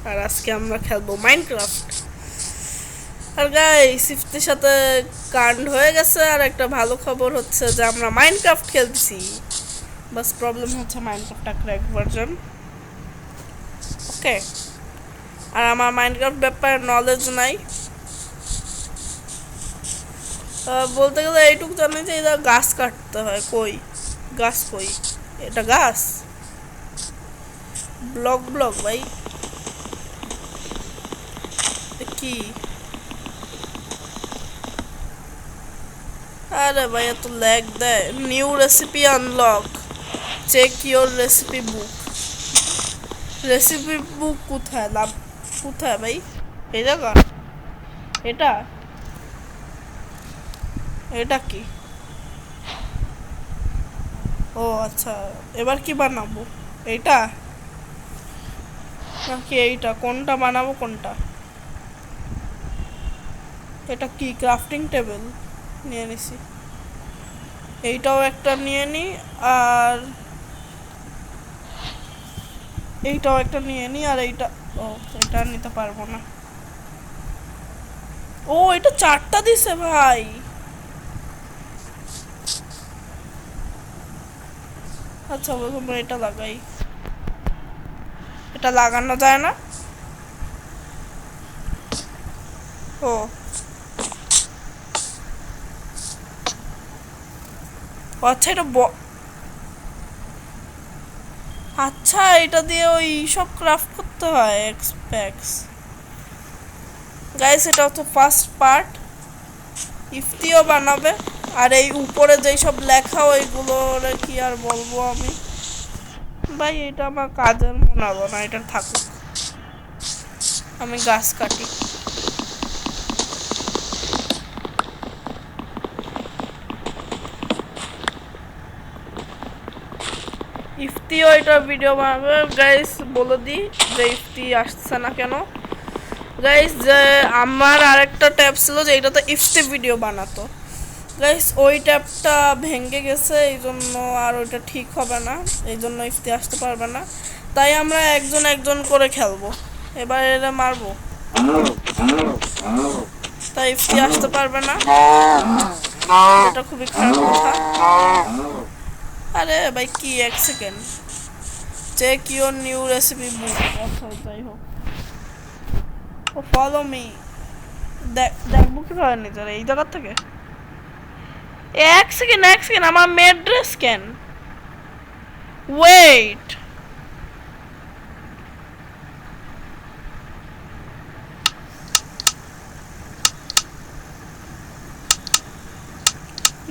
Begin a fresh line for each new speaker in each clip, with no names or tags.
আর আজকে আমরা খেলবো মাইনক্রাফট। আর গাইস ইফতির সাথে কাণ্ড হয়ে গেছে। আর একটা ভালো খবর হচ্ছে যে আমরা মাইনক্রাফট খেলছি। বাস প্রবলেম হচ্ছে মাইনক্রাফটটা ক্র্যাক ভার্সন। ওকে, আর আমার মাইনক্রাফট ব্যাপারে নলেজ নাই। বলতে গেলে এইটুকু জানি যে এটা গাছ কাটতে হয়। কই গাছ, কই এটা গাছ? ব্লক ব্লক ভাই কি? আরে ভাই এত ল্যাগ দেয়। New recipe unlock, check your recipe book. Recipe book কোথায়? লাভ কোথায় ভাই? এই জায়গা? এটা এটা কি? ও আচ্ছা, এবার কি বানাবো? এইটা নাকি এইটা? কোনটা বানাবো কোনটা? এটা কি? ক্রাফটিং টেবিল নিয়ে নিছি। এইটাও একটা নিয়ে নি, আর এইটাও একটা নিয়ে নি, আর এইটা ও এটা নিতে পারবো না। ও এটা চারটা দিছে ভাই। আচ্ছা বলুন, এটা লাগাই। এটা লাগানো যায় না? ও আচ্ছা, এটা আচ্ছা এটা দিয়ে ওই সব ক্রাফট করতে হয়। এক্সপ্যাক্স গাইস, এটা হচ্ছে ফার্স্ট পার্ট। ইফতিও বানাবে। আর এই উপরে যেই সব লেখা ওইগুলো কি আর বলবো আমি ভাই। এটা আমার কাজের মনে হলো না, এটা থাকুক। আমি গাছ কাটি। ইফতিও এটা ভিডিও বানাবে। গাইস বলে দিই যে ইফতি আসছে না কেন। গাইস যে আমার আরেকটা ট্যাব ছিল যে এইটাতে ইফতি ভিডিও বানাতো। গাইস ওই ট্যাবটা ভেঙে গেছে, এই জন্য আর ওইটা ঠিক হবে না। এই জন্য ইফতি আসতে পারবে না। তাই আমরা একজন একজন করে খেলবো। এবার এরা মারবো, তাই ইফতি আসতে পারবে না। এটা খুবই খারাপ কথা। আরে ভাই কি, এক second. Check your new recipe book. আচ্ছা যাই হোক, ও ফলো মি। দেখবো কিভাবে নিজের এই জায়গার থেকে? এক সেকেন্ড এক সেকেন্ড, আমার মেয়ের ড্রেস কেন? ওয়েট,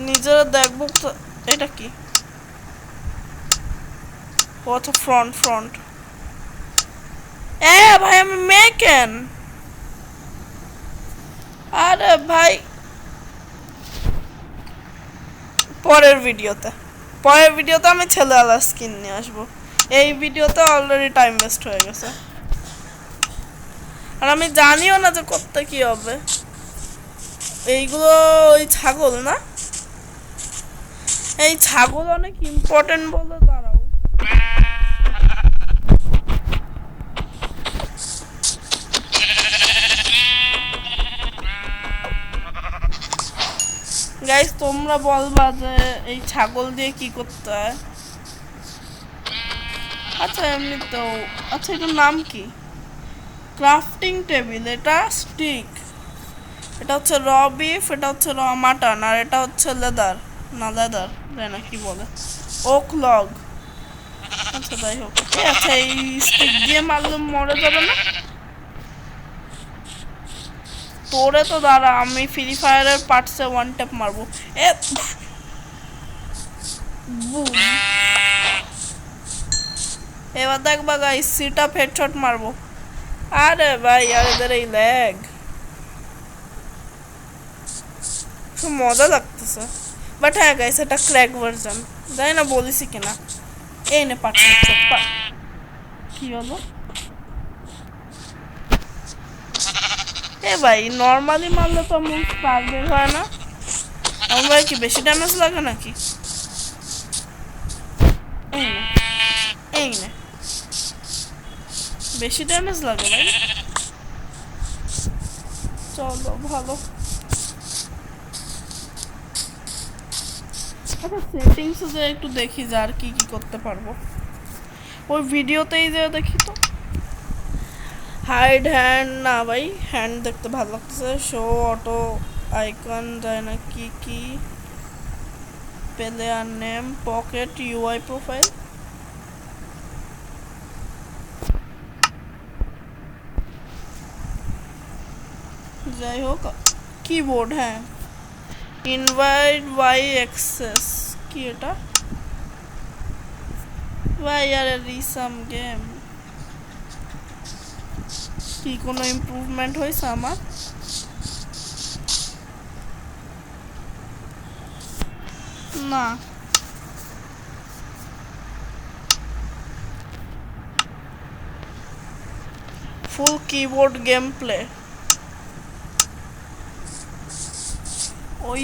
নিজেরা দেখবো। এটা কি? ও আচ্ছা, ফ্রন্ট ফ্রন্ট। এ ভাই আমি মেয়ে কেন? আরে ভাই পরের ভিডিওতে আমি ছেলেওয়ালা স্কিন নিয়ে আসবো। এই ভিডিওতে অলরেডি টাইম ওয়েস্ট হয়ে গেছে। আর আমি জানিও না যে করতে কি হবে। এইগুলো ওই ছাগল না? এই ছাগল অনেক ইম্পর্টেন্ট বলে। দাঁড়াও, গাইস তোমরা বলবা যে এই ছাগল দিয়ে কি করতে হয়। আচ্ছা এমনি তো। আচ্ছা এটার নাম কি? Crafting table. এটা স্টিক। এটা হচ্ছে র বিফ, এটা হচ্ছে র মাটন, আর এটা হচ্ছে লেদার। না লেদার তাই না, কি বলে, ওক লগ। আচ্ছা যাই হোক। আচ্ছা এই স্টিক দিয়ে মারলে মরে যাবে না? তোরে তো দাঁড়া, আমি ফ্রি ফায়ারের পার্টসে ওয়ান ট্যাপ মারবো। এ এবার দেখবা গাইস, সিট আপ হেডশট মারবো। আরে ভাই আর এদের এই ল্যাগ, খুব মজা লাগতেছে। বাট হ্যাঁ গাইস, এটা ক্র্যাক ভার্সন। জানি না বলিসি কিনা। এই নে পাঠ। কি হলো? এ ভাই নর্মালি মারলে তো মুখ পার বের হয় না। আমার ভাই কি বেশি ড্যামেজ লাগে নাকি? এই নে এই নে, বেশি ড্যামেজ লাগে ভাই। চলো ভালো। আচ্ছা সেটিংসে যে একটু দেখি যে আর কি কি করতে পারবো। ওই ভিডিওতেই যে দেখি তো হাইড হ্যান্ড না ভাই, হ্যান্ড দেখতে ভালো লাগতেছে। শো অটো আইকন যায় না, কি কি player name pocket UI profile. যাই হোক কিবোর্ড, হ্যাঁ ইনভাইট বাই অ্যাক্সেস কি এটা ভাই? আরে রিসাম গেম কি কোনো ইমপ্রুভমেন্ট হয়েছে আমার? না ফুল কিবোর্ড গেম প্লে। ওই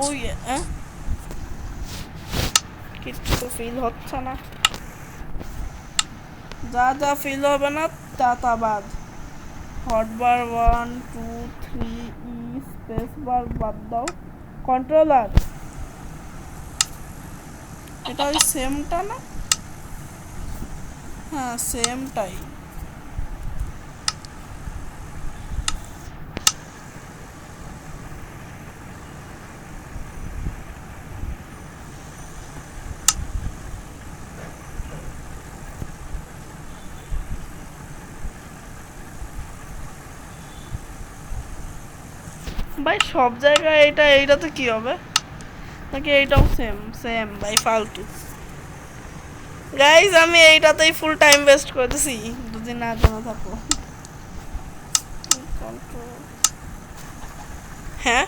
ওই কিছু ফিল হচ্ছে না। যা যা ফিল হবে না তা তা বাদ। হটবার 1 2 3 স্পেস বার বাদ দাও। কন্ট্রোলার এটা ওই সেমটা না? হ্যাঁ সেমটাই। ভাই সব জায়গায় এইটাতে কি হবে নাকি এইটাও সেম সেম? ভাই ফালতু গাইজ, আমি এইটাতেই ফুল টাইম ওয়েস্ট করতেছি যদি না জানা থাকো। হ্যাঁ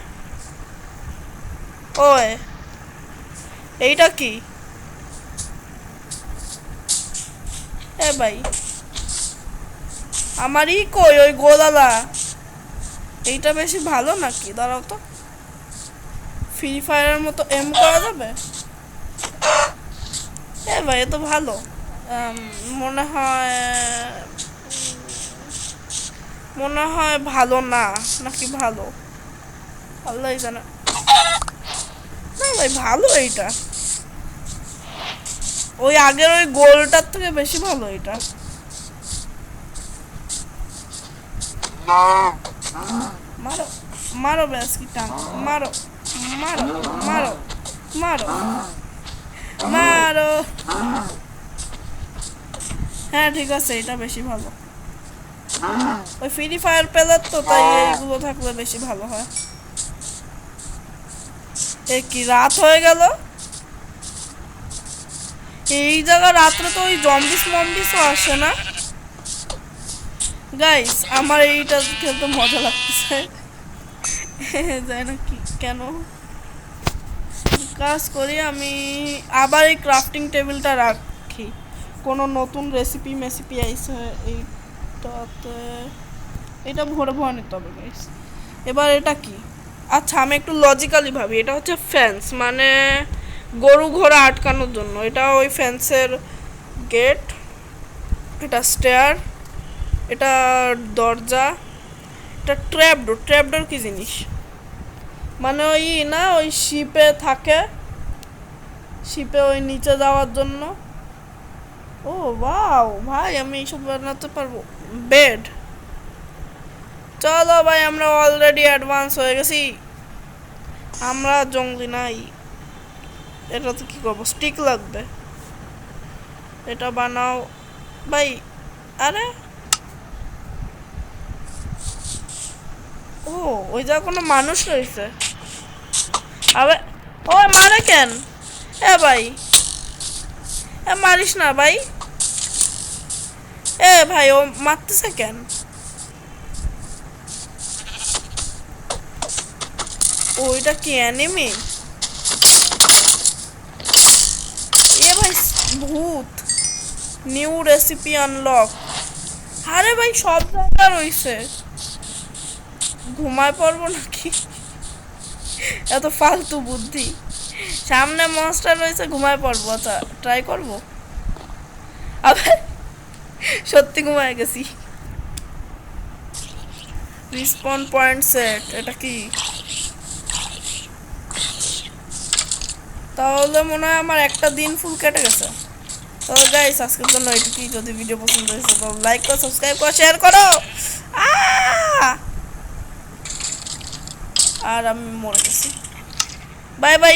ওই এইটা কি? এ ভাই আমারই কই ওই গোদালা, এইটা বেশি ভালো নাকি? দাঁড়াও তো, ফ্রি ফায়ারের মতো এম করা যাবে? এ ভাই এ তো ভালো। মনে হয় মনে হয় ভালো না, নাকি ভালো আল্লাহ জানে। না ভাই ভালো এইটা, ওই আগের ওই গোলটার থেকে বেশি ভালো এটা। মারো মারো ব্যাস কি টান, মারো মারো মারো মারো মারো। হ্যাঁ ঠিক আছে, এটা বেশি ভালো। ওই ফ্রি ফায়ার প্লেয়ার তো, তাই এইগুলো থাকলে বেশি ভালো হয়। এ কি রাত হয়ে গেল? এই জায়গা রাত্রে তো ওই জম্বিস মম্বিসও আসে না। গাইস আমার এইটা খেলতে মজা লাগতেছে জানি না কি কেন। কাজ করি আমি আবার এই ক্রাফটিং টেবিলটা রাখি, কোনো নতুন রেসিপি মেসিপি আইসে এইটাতে, এটা ভরে ভরে নিতে হবে গাইস। এবার এটা কি? আচ্ছা আমি একটু লজিক্যালি ভাবি, এটা হচ্ছে ফেন্স, মানে গরু ঘোড়া আটকানোর জন্য। এটা ওই ফেন্সের গেট, এটা স্টেয়ার, এটা দরজা, এটা ট্র্যাপডোর। ট্র্যাপডোর কি জিনিস? মানে ওই না ওই শিপে থাকে, শিপে ওই নিচে যাওয়ার জন্য। ও ওয়াও ভাই আমি এইসব বানাতে পারবো। বেড, চলো ভাই আমরা অলরেডি অ্যাডভান্স হয়ে গেছি, আমরা জঙ্গলি নাই। এটাতে কি করবো? স্টিক লাগবে, এটা বানাও ভাই। আরে ও ওই যা কোনো মানুষ রয়েছে। আবে ও মারে কেন? এ ভাই এ মারিস না ভাই। এ ভাই ও মারতেছে কেন? ওইটা কি অ্যানিমি? এ ভাই ভূত, নিউ রেসিপি আনলক। আরে ভাই সব জায়গা রয়েছে, ঘুমায় পড়বো নাকি? এত ফালতু বুদ্ধি। সামনে মনস্টার রয়েছে, ঘুমায় পড়বো। আচ্ছা ট্রাই করবো। আবে সত্যি ঘুমায় গেছি। রিসপন পয়েন্ট সেট, এটা কি? তাহলে মনে হয় আমার একটা দিন ফুল কেটে গেছে। তো গাইস আজকের জন্য এটুকুই। যদি ভিডিও পছন্দ হয়েছে তো লাইক করো, সাবস্ক্রাইব করো, শেয়ার করো। আর আমি মরে গেছি। Bye bye.